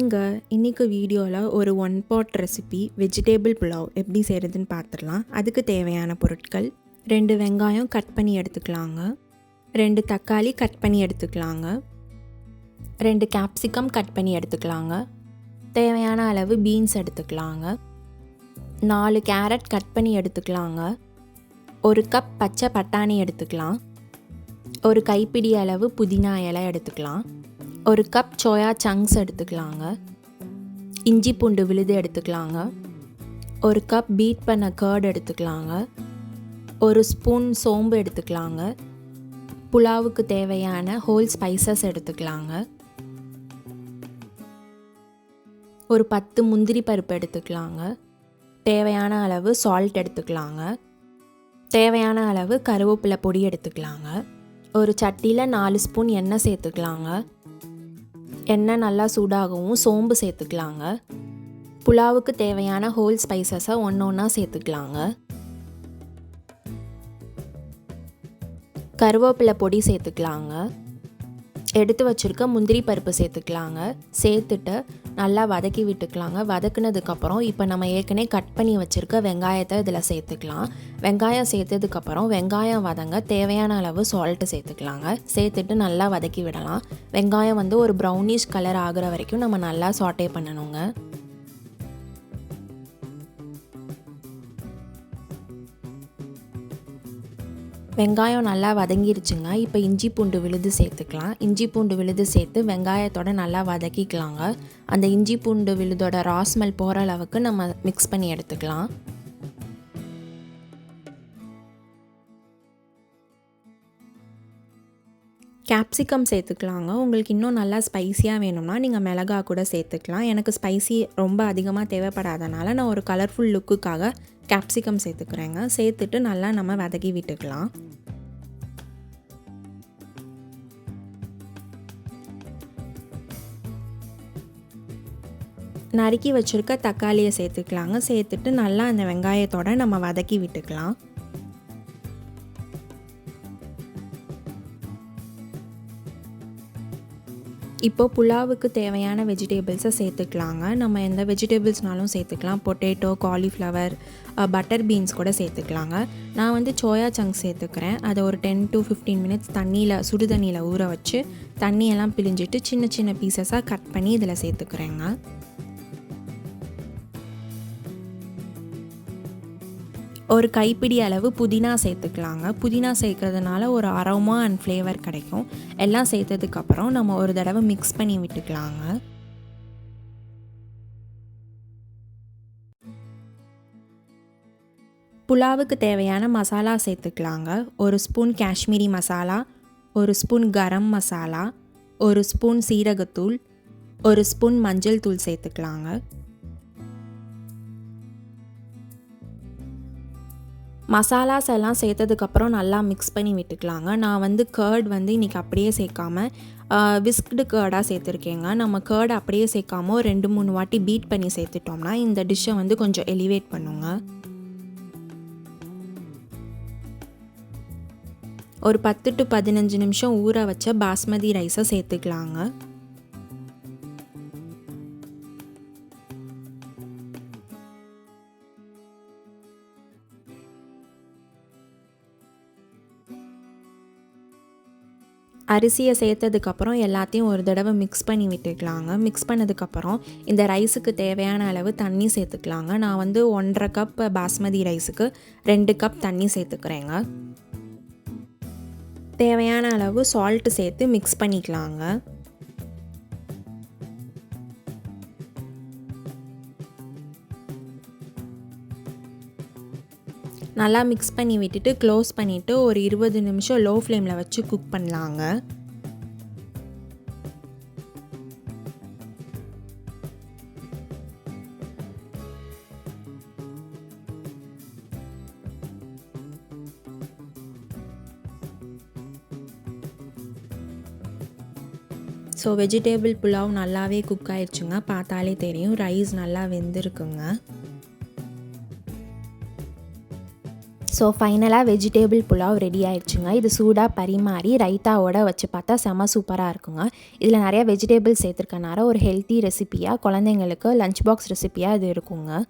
வாங்க இன்றைக்கி வீடியோவில் ஒரு one pot recipe vegetable pulao எப்படி செய்கிறதுன்னு பார்த்துடலாம். அதுக்கு தேவையான பொருட்கள் 2 வெங்காயம் கட் பண்ணி எடுத்துக்கலாங்க, 2 தக்காளி கட் பண்ணி எடுத்துக்கலாங்க, 2 கேப்சிகம் கட் பண்ணி எடுத்துக்கலாங்க, தேவையான அளவு பீன்ஸ் எடுத்துக்கலாங்க, 4 கேரட் கட் பண்ணி எடுத்துக்கலாங்க, 1 கப் பச்சை பட்டாணி எடுத்துக்கலாம், 1 கைப்பிடி அளவு புதினா இலை எடுத்துக்கலாம், 1 கப் சோயா சங்க்ஸ் எடுத்துக்கலாங்க, இஞ்சி பூண்டு விழுது எடுத்துக்கலாங்க, 1 கப் பீட் பண்ண கர்ட் எடுத்துக்கலாங்க, 1 ஸ்பூன் சோம்பு எடுத்துக்கலாங்க, புலாவுக்கு தேவையான ஹோல் ஸ்பைசஸ் எடுத்துக்கலாங்க, ஒரு 10 முந்திரி பருப்பு எடுத்துக்கலாங்க, தேவையான அளவு சால்ட் எடுத்துக்கலாங்க, தேவையான அளவு கருவேப்பிலை பொடி எடுத்துக்கலாங்க, ஒரு சட்டியில் 4 ஸ்பூன் எண்ணெய் சேர்த்துக்கலாங்க, எண்ணெய் நல்லா சூடாகவும் சோம்பு சேர்த்துக்கலாங்க, புலாவுக்கு தேவையான ஹோல் ஸ்பைசஸை ஒன்றா சேர்த்துக்கலாங்க, கருவேப்பிலை பொடி சேர்த்துக்கலாங்க, எடுத்து வச்சுருக்க முந்திரி பருப்பு சேர்த்துக்கலாங்க, சேர்த்துட்டு நல்லா வதக்கி விட்டுக்கலாங்க. வதக்குனதுக்கப்புறம் இப்போ நம்ம ஏற்கனவே கட் பண்ணி வச்சுருக்க வெங்காயத்தை இதில் சேர்த்துக்கலாம். வெங்காயம் சேர்த்ததுக்கப்புறம் வெங்காயம் வதங்க தேவையான அளவு சால்ட்டு சேர்த்துக்கலாங்க. சேர்த்துட்டு நல்லா வதக்கி விடலாம். வெங்காயம் ஒரு ப்ரௌனிஷ் கலர் ஆகிற வரைக்கும் நம்ம நல்லா சாட்டே பண்ணணுங்க. வெங்காயம் நல்லா வதங்கிருச்சுங்க. இப்போ இஞ்சி பூண்டு விழுது சேர்த்துக்கலாம். இஞ்சி பூண்டு விழுது சேர்த்து வெங்காயத்தோட நல்லா வதக்கிக்கலாங்க. அந்த இஞ்சி பூண்டு விழுதோட ராஸ்மெல் போகிற அளவுக்கு நம்ம மிக்ஸ் பண்ணி எடுத்துக்கலாம். கேப்சிகம் சேர்த்துக்கலாங்க. உங்களுக்கு இன்னும் நல்லா ஸ்பைஸியாக வேணும்னா நீங்கள் மிளகா கூட சேர்த்துக்கலாம். எனக்கு ஸ்பைசி ரொம்ப அதிகமாக தேவைப்படாதனால நான் ஒரு கலர்ஃபுல் லுக்குக்காக கேப்சிகம் சேர்த்துக்கிறேங்க. சேர்த்துட்டு நல்லா நம்ம வதக்கி விட்டுக்கலாம். நறுக்கி வச்சுருக்க தக்காளியை சேர்த்துக்கலாங்க. சேர்த்துட்டு நல்லா அந்த வெங்காயத்தோடு நம்ம வதக்கி விட்டுக்கலாம். இப்போ புலாவுக்கு தேவையான வெஜிடபிள்ஸை சேர்த்துக்கலாங்க. நம்ம எந்த வெஜிடபிள்ஸ்னாலும் சேர்த்துக்கலாம். பொட்டேட்டோ, காலிஃப்ளவர், பட்டர் பீன்ஸ் கூட சேர்த்துக்கலாங்க. நான் சோயா சங்க்ஸ் சேர்த்துக்கிறேன். அதை ஒரு 10 to 15 மினிட்ஸ் சுடு தண்ணியில் ஊற வச்சு தண்ணியெல்லாம் பிழிஞ்சிட்டு சின்ன சின்ன பீசஸாக கட் பண்ணி இதில் சேர்த்துக்கிறேங்க. ஒரு கைப்பிடி அளவு புதினா சேர்த்துக்கலாங்க. புதினா சேர்க்கறதுனால ஒரு அரோமா அண்ட் ஃப்ளேவர் கிடைக்கும். எல்லாம் சேர்த்ததுக்கப்புறம் நம்ம ஒரு தடவை மிக்ஸ் பண்ணி விட்டுக்கலாங்க. புலாவுக்கு தேவையான மசாலா சேர்த்துக்கலாங்க. 1 spoon Kashmiri masala, 1 spoon garam masala, 1 spoon சீரகத்தூள், 1 ஸ்பூன் மஞ்சள் தூள் சேர்த்துக்கலாங்க. மசாலாஸ் எல்லாம் சேர்த்ததுக்கப்புறம் நல்லா மிக்ஸ் பண்ணி விட்டுக்கலாங்க. நான் கர்ட் இன்றைக்கி அப்படியே சேர்க்காமல் விஸ்க்டு கர்டாக சேர்த்துருக்கேங்க. நம்ம கர்ட் அப்படியே சேர்க்காம 2-3 வாட்டி பீட் பண்ணி சேர்த்துட்டோம்னா இந்த டிஷ்ஷை கொஞ்சம் எலிவேட் பண்ணுங்க. ஒரு 10 to 15 நிமிஷம் ஊற வச்ச பாஸ்மதி ரைஸை சேர்த்துக்கலாங்க. அரிசியை சேர்த்ததுக்கப்புறம் எல்லாத்தையும் ஒரு தடவை மிக்ஸ் பண்ணி விட்டுக்கலாங்க. மிக்ஸ் பண்ணதுக்கப்புறம் இந்த ரைஸுக்கு தேவையான அளவு தண்ணி சேர்த்துக்கலாங்க. நான் 1.5 கப் பாஸ்மதி ரைஸுக்கு 2 கப் தண்ணி சேர்த்துக்கிறேங்க. தேவையான அளவு சால்ட்டு சேர்த்து மிக்ஸ் பண்ணிக்கலாங்க. நல்லா மிக்ஸ் பண்ணி விட்டுட்டு க்ளோஸ் பண்ணிவிட்டு ஒரு 20 நிமிஷம் லோ ஃப்ளேமில் வச்சு குக் பண்ணலாங்க. ஸோ வெஜிடேபிள் புலாவ் நல்லாவே குக் ஆயிடுச்சுங்க. பார்த்தாலே தெரியும் ரைஸ் நல்லா வெந்திருக்குங்க. ஸோ ஃபைனலாக வெஜிடேபிள் புலாவ் ரெடி ஆயிடுச்சுங்க. இது சூடாக பரிமாறி ரைத்தாவோட வச்சு பார்த்தா செம சூப்பராக இருக்குங்க. இதில் நிறைய வெஜிடேபிள் சேர்த்துருக்கனால ஒரு ஹெல்த்தி ரெசிபியாக குழந்தைங்களுக்கு லஞ்ச் பாக்ஸ் ரெசிபியாக இது இருக்குங்க.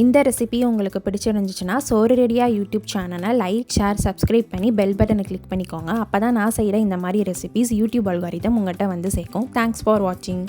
இந்த ரெசிபி உங்களுக்கு பிடிச்சிருந்துச்சுன்னா Sooru-Ready-ah யூடியூப் சேனலை லைக், ஷேர், சப்ஸ்கிரைப் பண்ணி பெல் பட்டனை கிளிக் பண்ணிக்கோங்க. அப்போ தான் நான் செய்கிற இந்த மாதிரி ரெசிபிஸ் யூடியூப் அல்காரிதம் உங்கள்கிட்ட வந்து சேர்க்கும். தேங்க்ஸ் ஃபார் வாட்சிங்.